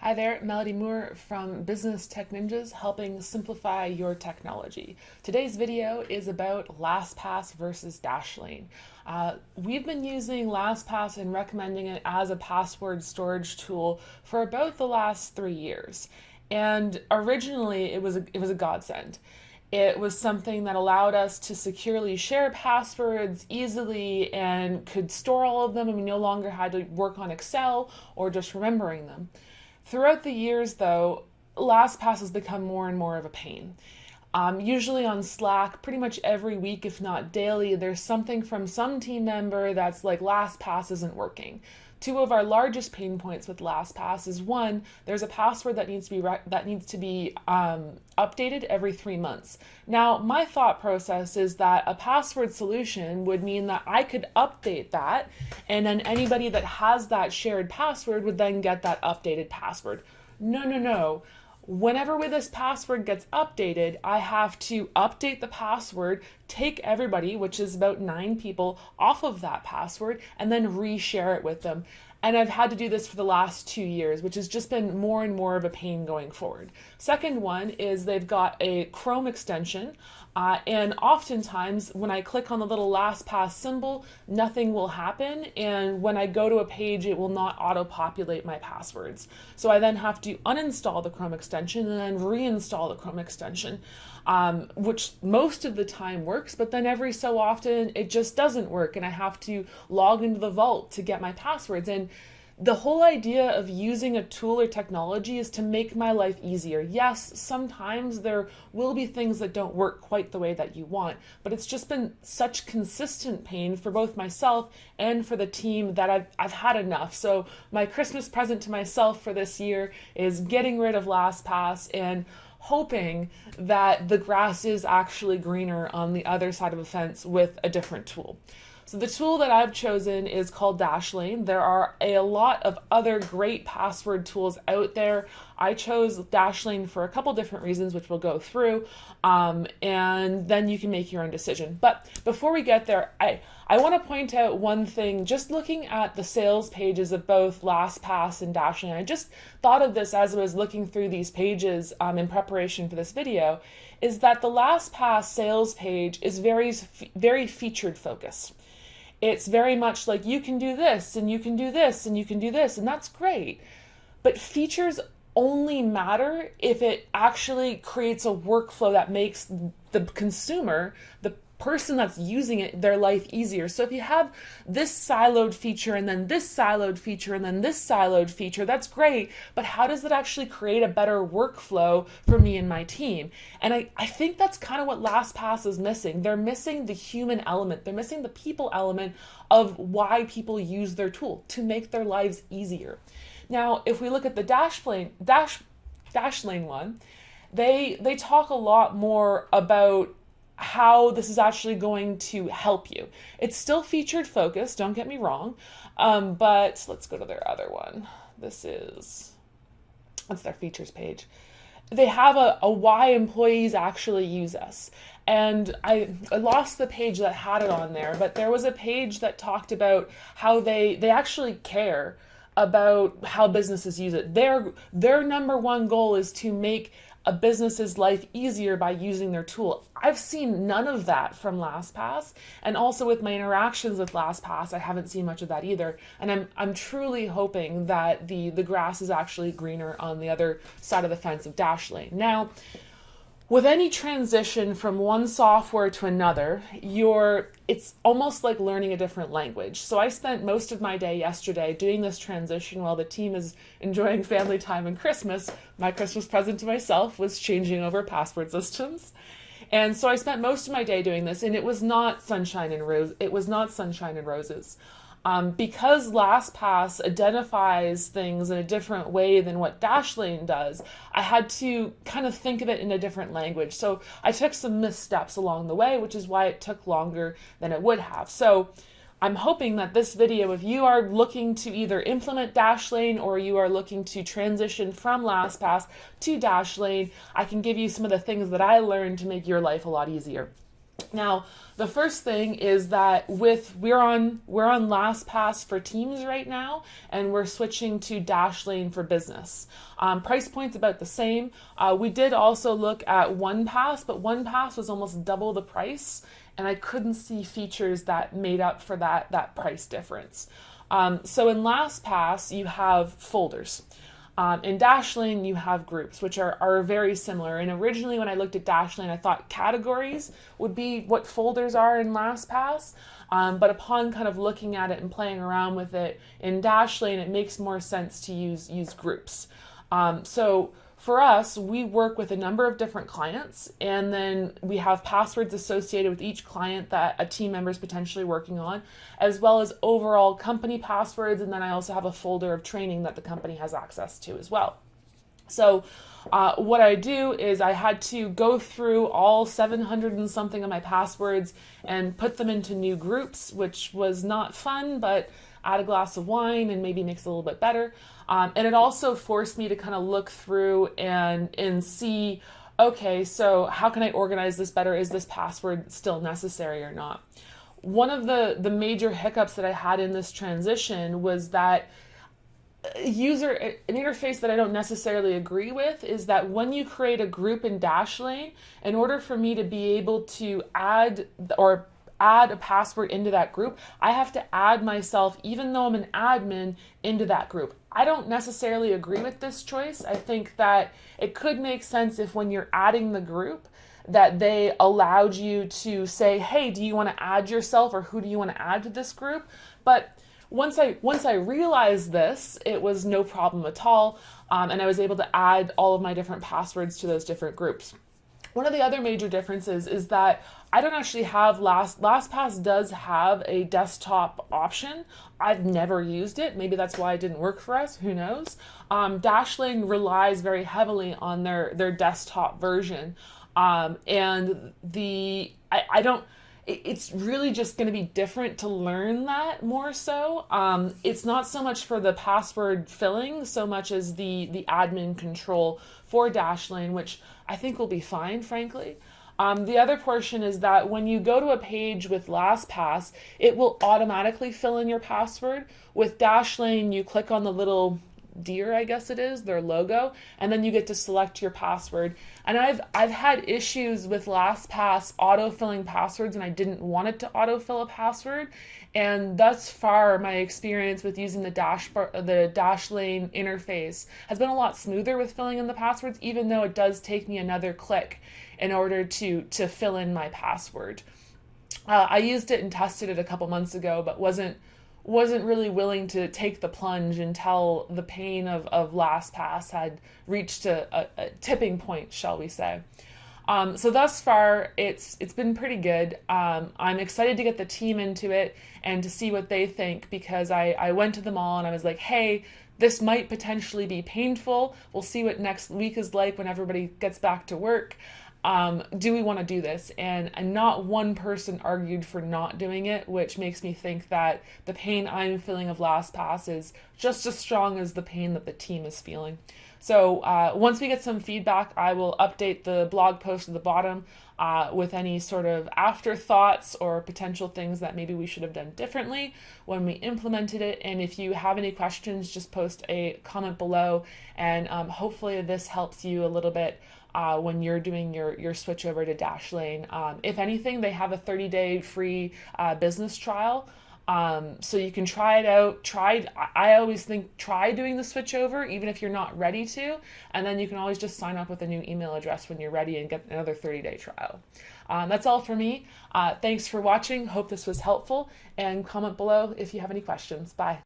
Hi there, Melody Moore from Business Tech Ninjas, helping simplify your technology. Today's video is about Lastpass versus Dashlane. We've been using Lastpass and recommending it as a password storage tool for about the last 3 years. And originally it was a godsend. It was something that allowed us to securely share passwords easily and could store all of them, and we no longer had to work on Excel or just remembering them. Throughout the years, though, LastPass has become more and more of a pain. Usually on Slack, pretty much every week, if not daily, there's something from some team member that's like, LastPass isn't working. Two of our largest pain points with LastPass is one, there's a password that needs to be updated every 3 months. Now, my thought process is that a password solution would mean that I could update that, and then anybody that has that shared password would then get that updated password. No, no, no. Whenever this password gets updated, I have to update the password, take everybody, which is about 9 people, off of that password, and then reshare it with them. And I've had to do this for the last 2 years, which has just been more and more of a pain going forward. Second one is they've got a Chrome extension, and oftentimes when I click on the little LastPass symbol, nothing will happen, and when I go to a page, it will not auto-populate my passwords. So I then have to uninstall the Chrome extension and then reinstall the Chrome extension, which most of the time works, but then every so often it just doesn't work, and I have to log into the vault to get my passwords. And the whole idea of using a tool or technology is to make my life easier. Yes, sometimes there will be things that don't work quite the way that you want, but it's just been such consistent pain for both myself and for the team that I've had enough. So my Christmas present to myself for this year is getting rid of LastPass and hoping that the grass is actually greener on the other side of the fence with a different tool. So the tool that I've chosen is called Dashlane. There are a lot of other great password tools out there. I chose Dashlane for a couple different reasons, which we'll go through, and then you can make your own decision. But before we get there, I want to point out one thing. Just looking at the sales pages of both LastPass and Dashlane, I just thought of this as I was looking through these pages in preparation for this video, is that the LastPass sales page is very featured focused. It's very much like you can do this and you can do this and you can do this, and that's great. But features only matter if it actually creates a workflow that makes the consumer, the person that's using it, their life easier. So if you have this siloed feature and then this siloed feature and then this siloed feature, that's great, but how does it actually create a better workflow for me and my team? And I think that's kind of what LastPass is missing. They're missing the human element. They're missing the people element of why people use their tool, to make their lives easier. Now, if we look at the Dashlane one, they talk a lot more about how this is actually going to help you. It's still featured focused, don't get me wrong, but let's go to their other one. That's their features page. They have a why employees actually use us. And I lost the page that had it on there, but there was a page that talked about how they actually care about how businesses use it. Their number one goal is to make a business's life easier by using their tool. I've seen none of that from LastPass, and also with my interactions with LastPass, I haven't seen much of that either. And I'm truly hoping that the grass is actually greener on the other side of the fence of Dashlane. Now, with any transition from one software to another, it's almost like learning a different language. So I spent most of my day yesterday doing this transition while the team is enjoying family time and Christmas. My Christmas present to myself was changing over password systems. And so I spent most of my day doing this, and it was not sunshine and roses. Because LastPass identifies things in a different way than what Dashlane does, I had to kind of think of it in a different language. So I took some missteps along the way, which is why it took longer than it would have. So I'm hoping that this video, if you are looking to either implement Dashlane or you are looking to transition from LastPass to Dashlane, I can give you some of the things that I learned to make your life a lot easier. Now, the first thing is that we're on Lastpass for Teams right now, and we're switching to Dashlane for Business. Price point's about the same. We did also look at OnePass, but OnePass was almost double the price, and I couldn't see features that made up for that price difference. So in Lastpass, you have folders. In Dashlane, you have groups, which are very similar. And originally, when I looked at Dashlane, I thought categories would be what folders are in Lastpass. But upon kind of looking at it and playing around with it, in Dashlane, it makes more sense to use groups. So for us, we work with a number of different clients, and then we have passwords associated with each client that a team member is potentially working on, as well as overall company passwords, and then I also have a folder of training that the company has access to as well. So what I do is I had to go through all 700 and something of my passwords and put them into new groups, which was not fun, but add a glass of wine and maybe makes it a little bit better. And it also forced me to kind of look through and see, okay, so how can I organize this better? Is this password still necessary or not? One of the major hiccups that I had in this transition was that an interface that I don't necessarily agree with is that when you create a group in Dashlane, in order for me to be able to add a password into that group, I have to add myself, even though I'm an admin, into that group. I don't necessarily agree with this choice. I think that it could make sense if when you're adding the group that they allowed you to say, hey, do you want to add yourself, or who do you want to add to this group? But once I realized this, it was no problem at all, and I was able to add all of my different passwords to those different groups. One of the other major differences is that I don't actually have Lastpass does have a desktop option. I've never used it. Maybe that's why it didn't work for us. Who knows? Dashlane relies very heavily on their desktop version, and it's really just going to be different to learn that more so. It's not so much for the password filling so much as the admin control for Dashlane, which I think will be fine, frankly. The other portion is that when you go to a page with Lastpass, it will automatically fill in your password. With Dashlane, you click on the little deer, I guess it is, their logo, and then you get to select your password. And I've had issues with Lastpass auto-filling passwords, and I didn't want it to autofill a password. And thus far, my experience with using the Dashlane interface has been a lot smoother with filling in the passwords, even though it does take me another click in order to fill in my password. I used it and tested it a couple months ago, but wasn't really willing to take the plunge until the pain of Lastpass had reached a tipping point, shall we say. So thus far, it's been pretty good. I'm excited to get the team into it and to see what they think, because I went to them all and I was like, hey, this might potentially be painful. We'll see what next week is like when everybody gets back to work. Do we want to do this? And not one person argued for not doing it, which makes me think that the pain I'm feeling of Lastpass is just as strong as the pain that the team is feeling. So once we get some feedback, I will update the blog post at the bottom with any sort of afterthoughts or potential things that maybe we should have done differently when we implemented it. And if you have any questions, just post a comment below, and hopefully this helps you a little bit when you're doing your switch over to Dashlane. If anything, they have a 30-day free business trial. So you can try it out. I always think try doing the switch over, even if you're not ready to, and then you can always just sign up with a new email address when you're ready and get another 30-day trial. That's all for me. Thanks for watching. Hope this was helpful, and comment below if you have any questions. Bye.